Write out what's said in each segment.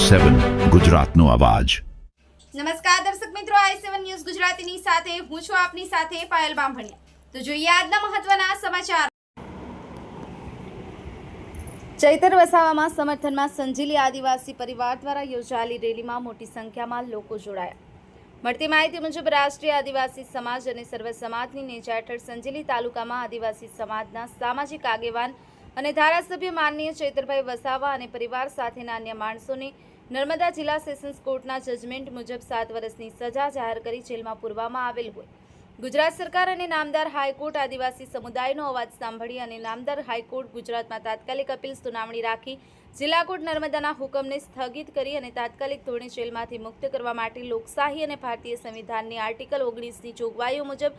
i7 ગુજરાતનો અવાજ। નમસ્કાર દર્શક મિત્રો, i7 ન્યૂઝ ગુજરાતીની સાથે હું છું આપની સાથે પાયલ બામભણિયા। તો જોઈએ આજના મહત્વના સમાચાર। ચૈતર વસાવામાં સમર્થનમાં સંજીલી આદિવાસી પરિવાર દ્વારા યોજાયેલી રેલીમાં મોટી સંખ્યામાં લોકો જોડાયા। મળતી માહિતી મુજબ રાષ્ટ્રીય આદિવાસી સમાજ અને સર્વ સમાજની નેજા હેઠળ સંજીલી તાલુકામાં આદિવાસી સમાજના સામાજિક આગેવાન અને ધારાસભ્ય માનનીય ચૈતરભાઈ વસાવા અને પરિવાર સાથેના અન્ય માણસોને નર્મદા જિલ્લા સેશન્સ કોર્ટના જજમેન્ટ મુજબ 7 વર્ષની સજા જાહેર કરી જેલમાં પૂરવામાં આવેલ હોય। ગુજરાત સરકાર અને નામદાર હાઈકોર્ટ આદિવાસી સમુદાયનો અવાજ સાંભળી અને નામદાર હાઈકોર્ટ ગુજરાતમાં તાત્કાલિક અપીલ સુનાવણી રાખી જિલ્લા કોર્ટ નર્મદાના હુકમને સ્થગિત કરી અને તાત્કાલિક ધોરણે જેલમાંથી મુક્ત કરવા માટે લોકશાહી અને ભારતીય સંવિધાનની આર્ટિકલ 19ની જોગવાઈઓ મુજબ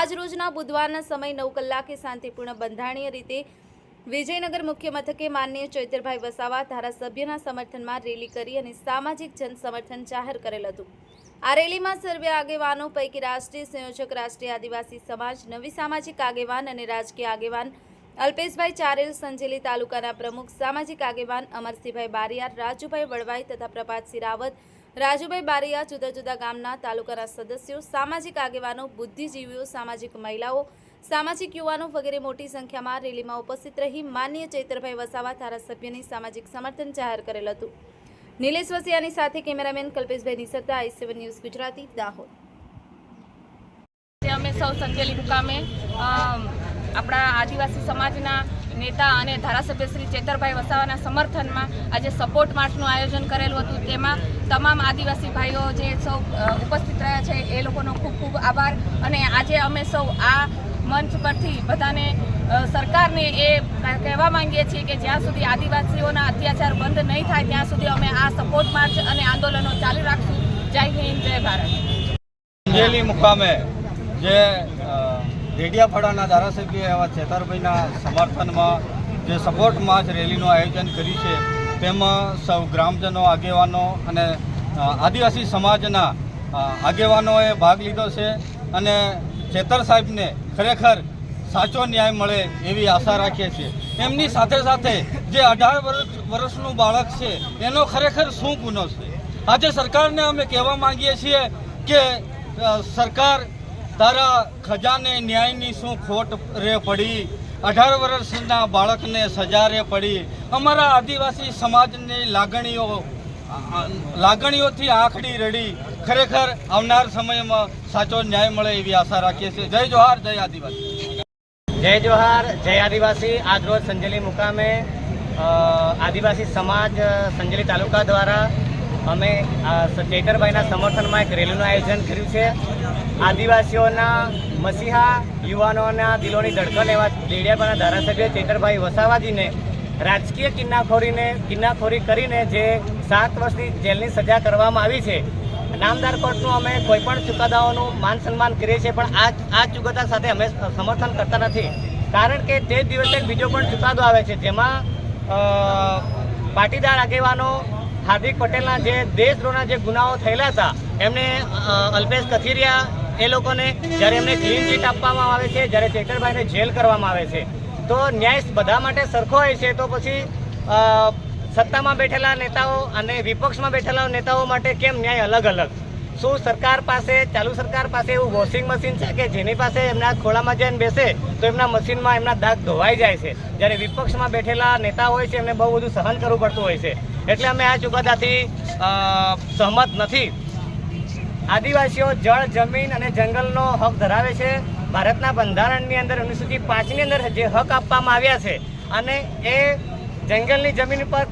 આજ રોજના બુધવારના સમય 9 કલાકે શાંતિપૂર્ણ બંધારણીય રીતે વિજયનગર મુખ્ય મથકે માનનીય ચૈતરભાઈ વસાવા ધારાસભ્યના સમર્થનમાં રેલી કરી અને સામાજિક જનસમર્થન જાહેર કરેલ હતું। આ રેલીમાં સર્વે આગેવાનો પૈકી રાષ્ટ્રીય સંયોજક રાષ્ટ્રીય આદિવાસી સમાજ, નવી સામાજિક આગેવાન અને રાજકીય આગેવાન અલ્પેશભાઈ ચારેલ, સંજેલી તાલુકાના પ્રમુખ સામાજિક આગેવાન અમરસિંહભાઈ બારિયા, રાજુભાઈ વડવાઈ તથા પ્રભાતસિંહ રાવત, રાજુભાઈ બારિયા, જુદા જુદા ગામના તાલુકાના સદસ્યો, સામાજિક આગેવાનો, બુદ્ધિજીવીઓ, સામાજિક મહિલાઓ, સામાજિક યુવાનો વગેરે મોટી સંખ્યામાં રેલીમાં ઉપસ્થિત રહી માનનીય ચૈતરભાઈ વસાવા ધારાસભ્યની સામાજિક સમર્થન જાહેર કરેલ હતું। નિલેશ વસિયાની સાથે cameraman Kalpeshbhai નિસરતા, i7 news Gujarati, Dahod. અમે સૌ સંજેલી મુકામે આપણા આદિવાસી સમાજના નેતા અને ધારાસભ્ય શ્રી ચૈતરભાઈ વસાવાના સમર્થનમાં આજે સપોર્ટ માર્ચનું આયોજન કરેલું હતું। તેમાં તમામ આદિવાસી ભાઈઓ જે સૌ ઉપસ્થિત રહ્યા છે એ લોકોનો ખૂબ ખૂબ આભાર। અને આજે અમે સૌ આ મંચ પરથી બધાને સરકારને એ કહેવા માંગીએ છીએ કે જ્યાં સુધી આદિવાસીઓના અત્યાચાર બંધ નહીં થાય ત્યાં સુધી અમે આ સપોર્ટ માર્ચ અને આંદોલનો ચાલુ રાખશું। જય હિન્દ, જય ભારત। સંજેલી મુકામે જે ડેડિયાપાડાના ધારાસભ્ય એવા ચેતરભાઈના સમર્થનમાં જે સપોર્ટ માર્ચ રેલીનું આયોજન કર્યું છે તેમાં સૌ ગ્રામજનો, આગેવાનો અને આદિવાસી સમાજના આગેવાનોએ ભાગ લીધો છે અને ચેતર સાહેબને ખરેખર સાચો ન્યાય મળે એવી આશા રાખીએ છીએ। એમની સાથે સાથે જે 18 વર્ષનું બાળક છે એનો ખરેખર શું ગુનો છે? આજે સરકારને અમે કહેવા માંગીએ છીએ કે સરકાર તારા ખજાને ન્યાયની શું ખોટ રે પડી, 18 વર્ષના બાળકને સજા રે પડી। અમારા આદિવાસી સમાજની લાગણીઓથી આંખડી રડી ખરેખર આવનાર સમયમાં સાચો ન્યાય મળે એવી આશા રાખીએ છીએ। જય જોહાર, જય આદિવાસી। જય જોહાર, જય આદિવાસી। આજ રોજ સંજેલી મુકામે આદિવાસી સમાજ સંજેલી તાલુકા દ્વારા અમે ચૈતરભાઈના સમર્થનમાં એક રેલીનું આયોજન કર્યું છે। આદિવાસીઓના મસીહા, યુવાનોના દિલોની ધડકન એવા ડેડિયાપાડાના ધારાસભ્ય ચૈતરભાઈ વસાવાજીને રાજકીય કિન્નાખોરી કરીને જે 7 વર્ષની જેલની સજા કરવામાં આવી છે। નામદાર કોર્ટનું અમે કોઈપણ ચુકાદાઓનું માન સન્માન કરીએ છીએ, પણ આ ચુકાદા સાથે અમે સમર્થન કરતા નથી। કારણ કે તે દિવસે બીજો પણ ચુકાદો આવે છે જેમાં પાટીદાર આગેવાનો હાર્દિક પટેલના જે દેશદ્રોહના જે ગુનાઓ થયેલા હતા એમને અલ્પેશ કથિરિયા એ લોકોને જ્યારે એમને ક્લીન ચીટ આપવામાં આવે છે, જ્યારે ચૈતરભાઈને જેલ કરવામાં આવે છે, તો ન્યાય બધા માટે સરખો હોય છે, તો પછી સત્તામાં બેઠેલા નેતાઓ અને વિપક્ષમાં બેઠેલા નેતાઓ માટે કેમ ન્યાય અલગ અલગ? શું સરકાર પાસે, ચાલુ સરકાર પાસે એવું વોશિંગ મશીન છે કે જેની પાસે એમના ખોળામાં જઈને બેસે તો એમના મશીનમાં એમના દાગ ધોવાઈ જાય છે, જ્યારે વિપક્ષમાં બેઠેલા નેતા હોય છે એમને બહુ બધું સહન કરવું પડતું હોય છે? એટલે અમે આ ચુકાદાથી સહમત નથી। આદિવાસીઓ જળ, જમીન અને જંગલનો હક ધરાવે છે। ભારતના બંધારણની અંદર 1905ની અંદર જે હક આપવામાં આવ્યા છે અને એ જંગલની જમીન પર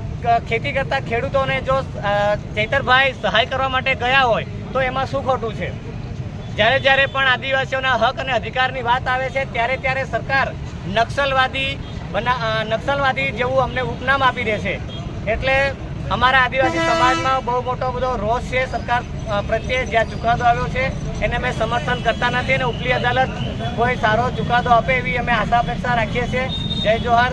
ખેતી કરતા ખેડૂતોને જો ચૈતરભાઈ સહાય કરવા માટે ગયા હોય તો એમાં શું ખોટું છે? જ્યારે પણ આદિવાસીઓના હક અને અધિકારની વાત આવે છે ત્યારે સરકાર નક્સલવાદી જેવું અમને ઉપનામ આપી દે છે। એટલે અમારા આદિવાસી સમાજમાં બહુ મોટો બધો રોષ છે સરકાર પ્રત્યે। જ્યાં ચુકાદો આવ્યો છે એને અમે સમર્થન કરતા નથી અને ઉપલી અદાલત કોઈ સારો ચુકાદો આપે એવી અમે આશા અપેક્ષા રાખીએ છીએ। જય જોહાર।